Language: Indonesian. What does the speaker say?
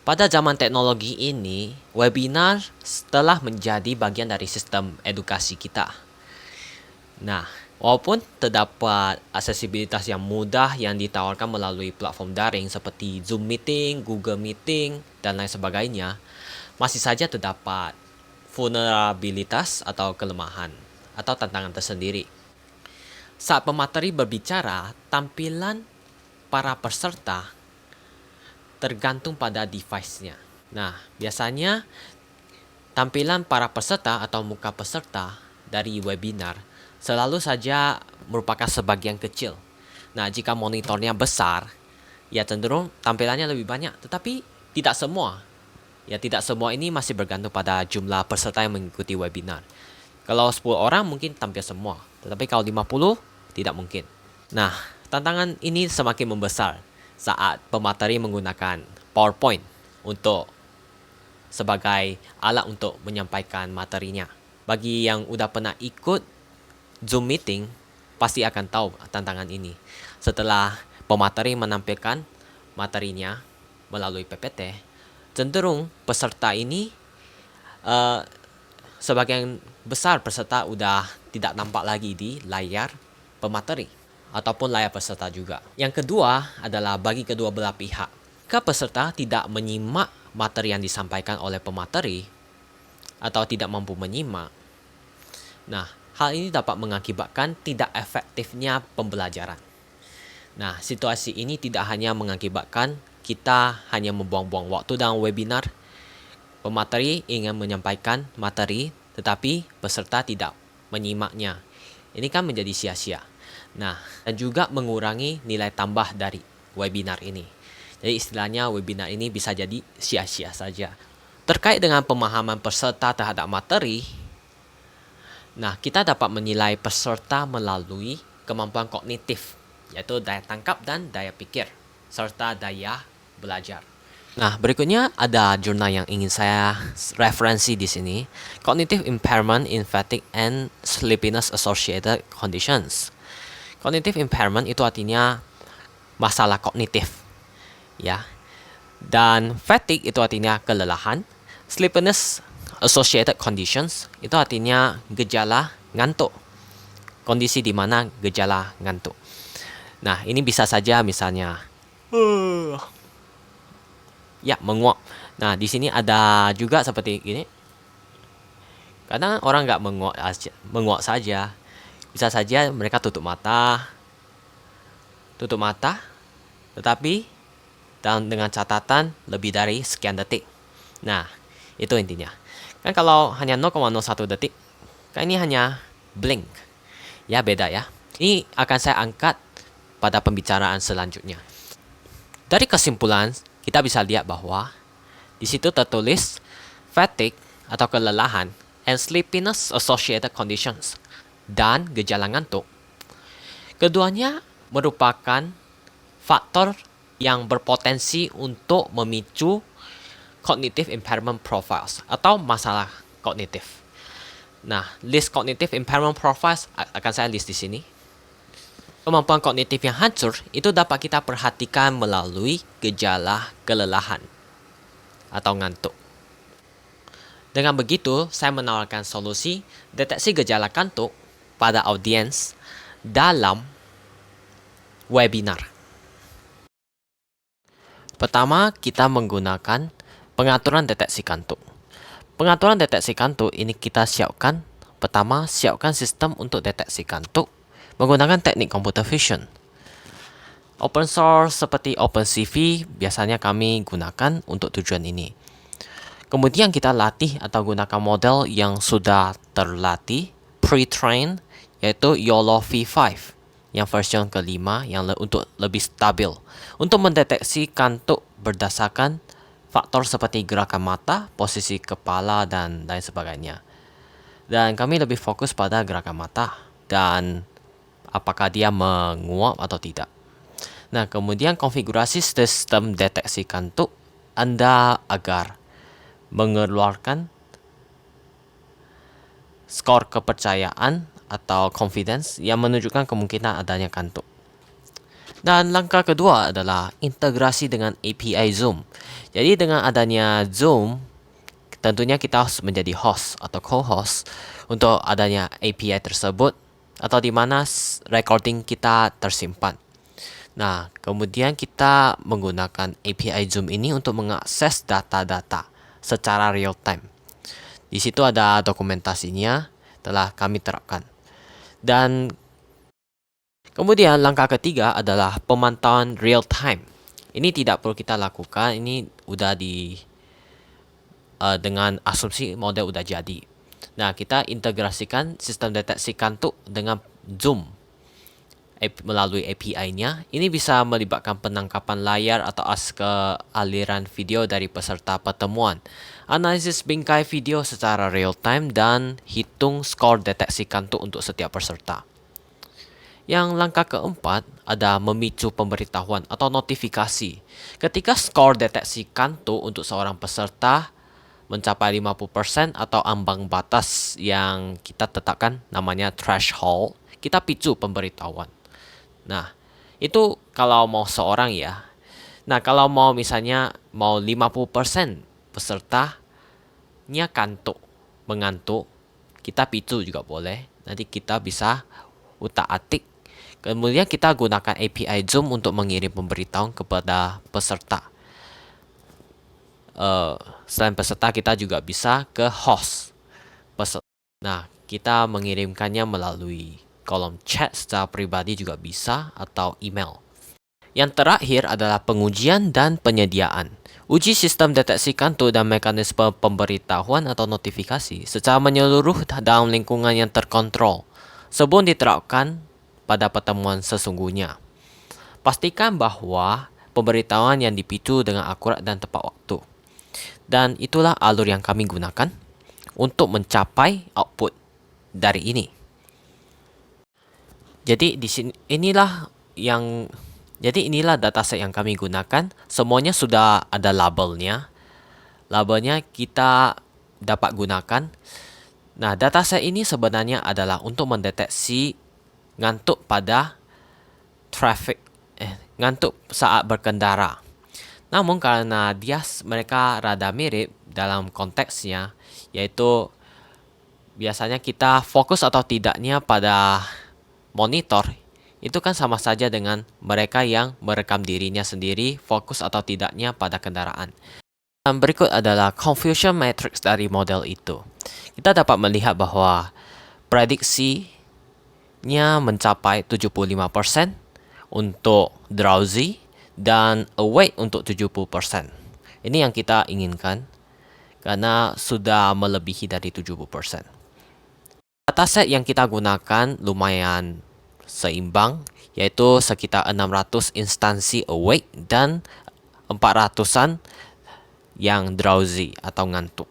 Pada zaman teknologi ini, webinar telah menjadi bagian dari sistem edukasi kita. Nah, walaupun terdapat aksesibilitas yang mudah yang ditawarkan melalui platform daring seperti Zoom Meeting, Google Meeting, dan lain sebagainya, masih saja terdapat vulnerabilitas atau kelemahan atau tantangan tersendiri. Saat pemateri berbicara, tampilan para peserta tergantung pada device-nya. Nah, biasanya tampilan para peserta atau muka peserta dari webinar selalu saja merupakan sebagian kecil. Nah, jika monitornya besar, ya cenderung tampilannya lebih banyak, tetapi tidak semua. Ya, tidak semua ini masih bergantung pada jumlah peserta yang mengikuti webinar. Kalau 10 orang mungkin tampil semua, tetapi kalau 50 tidak mungkin. Nah, tantangan ini semakin membesar saat pemateri menggunakan PowerPoint untuk sebagai alat untuk menyampaikan materinya. Bagi yang udah pernah ikut Zoom meeting, pasti akan tahu tantangan ini. Setelah pemateri menampilkan materinya melalui PPT, cenderung peserta ini sebagian besar peserta udah tidak nampak lagi di layar pemateri ataupun layar peserta juga. Yang kedua adalah bagi kedua belah pihak. Jika peserta tidak menyimak materi yang disampaikan oleh pemateri atau tidak mampu menyimak, nah, hal ini dapat mengakibatkan tidak efektifnya pembelajaran. Nah, situasi ini tidak hanya mengakibatkan kita hanya membuang-buang waktu dalam webinar. Pemateri ingin menyampaikan materi, tetapi peserta tidak menyimaknya. Ini kan menjadi sia-sia. Nah, dan juga mengurangi nilai tambah dari webinar ini. Jadi istilahnya webinar ini bisa jadi sia-sia saja. Terkait dengan pemahaman peserta terhadap materi, nah, kita dapat menilai peserta melalui kemampuan kognitif, yaitu daya tangkap dan daya pikir, serta daya belajar. Nah, berikutnya ada jurnal yang ingin saya referensi di sini. Cognitive Impairment in Fatigue and Sleepiness Associated Conditions. Cognitive impairment itu artinya masalah kognitif, ya. Dan fatigue itu artinya kelelahan. Sleepiness associated conditions itu artinya gejala ngantuk. Kondisi di mana gejala ngantuk. Nah, ini bisa saja misalnya ya menguap. Nah, di sini ada juga seperti ini. Kadang orang nggak menguap saja. Bisa saja mereka tutup mata, tetapi dengan catatan lebih dari sekian detik. Nah, itu intinya. Kan kalau hanya 0,01 detik, kan ini hanya blink. Ya, beda ya. Ini akan saya angkat pada pembicaraan selanjutnya. Dari kesimpulan, kita bisa lihat bahwa di situ tertulis fatigue atau kelelahan and sleepiness associated conditions dan gejala ngantuk. Keduanya merupakan faktor yang berpotensi untuk memicu cognitive impairment profiles atau masalah kognitif. Nah, list cognitive impairment profiles akan saya list di sini. Kemampuan kognitif yang hancur itu dapat kita perhatikan melalui gejala kelelahan atau ngantuk. Dengan begitu, saya menawarkan solusi deteksi gejala kantuk pada audiens dalam webinar. Pertama, kita menggunakan pengaturan deteksi kantuk. Pengaturan deteksi kantuk ini kita siapkan. Pertama, siapkan sistem untuk deteksi kantuk menggunakan teknik computer vision. Open source seperti OpenCV biasanya kami gunakan untuk tujuan ini. Kemudian kita latih atau gunakan model yang sudah terlatih, pre-trained, yaitu YOLO V5 yang versi kelima yang untuk lebih stabil untuk mendeteksi kantuk berdasarkan faktor seperti gerakan mata, posisi kepala, dan lain sebagainya. Dan kami lebih fokus pada gerakan mata dan apakah dia menguap atau tidak. Nah, kemudian konfigurasi sistem deteksi kantuk Anda agar mengeluarkan skor kepercayaan atau confidence yang menunjukkan kemungkinan adanya kantuk. Dan langkah kedua adalah integrasi dengan API Zoom. Jadi dengan adanya Zoom, tentunya kita harus menjadi host atau co-host untuk adanya API tersebut atau di mana recording kita tersimpan. Nah, kemudian kita menggunakan API Zoom ini untuk mengakses data-data secara real time. Di situ ada dokumentasinya telah kami terapkan. Dan kemudian langkah ketiga adalah pemantauan real time. Ini tidak perlu kita lakukan, ini udah dengan asumsi model udah jadi. Nah, kita integrasikan sistem deteksi kantuk dengan Zoom melalui API-nya. Ini bisa melibatkan penangkapan layar atau aliran video dari peserta pertemuan, analisis bingkai video secara real time, dan hitung skor deteksi kantuk untuk setiap peserta. Yang langkah keempat ada memicu pemberitahuan atau notifikasi. Ketika skor deteksi kantuk untuk seorang peserta mencapai 50% atau ambang batas yang kita tetapkan namanya threshold, kita picu pemberitahuan. Nah, itu kalau mau seorang ya. Nah, kalau mau misalnya mau 50% pesertanya mengantuk, kita picu juga boleh. Nanti kita bisa utak-atik. Kemudian kita gunakan API Zoom untuk mengirim pemberitahuan kepada peserta. Selain peserta, kita juga bisa ke host peserta. Nah, kita mengirimkannya melalui kolom chat secara pribadi juga bisa atau email. Yang terakhir adalah pengujian dan penyediaan. Uji sistem deteksi kantuk dan mekanisme pemberitahuan atau notifikasi secara menyeluruh dalam lingkungan yang terkontrol sebelum diterapkan pada pertemuan sesungguhnya. Pastikan bahwa pemberitahuan yang dipicu dengan akurat dan tepat waktu. Dan itulah alur yang kami gunakan untuk mencapai output dari ini. Jadi inilah dataset yang kami gunakan. Semuanya sudah ada labelnya. Labelnya kita dapat gunakan. Nah, dataset ini sebenarnya adalah untuk mendeteksi ngantuk pada ngantuk saat berkendara. Namun karena mereka rada mirip dalam konteksnya, yaitu biasanya kita fokus atau tidaknya pada monitor, itu kan sama saja dengan mereka yang merekam dirinya sendiri fokus atau tidaknya pada kendaraan. Dan berikut adalah confusion matrix dari model itu. Kita dapat melihat bahwa prediksinya mencapai 75% untuk drowsy dan awake untuk 70%. Ini yang kita inginkan karena sudah melebihi dari 70%. Dataset yang kita gunakan lumayan seimbang, yaitu sekitar 600 instansi awake dan 400-an yang drowsy atau ngantuk.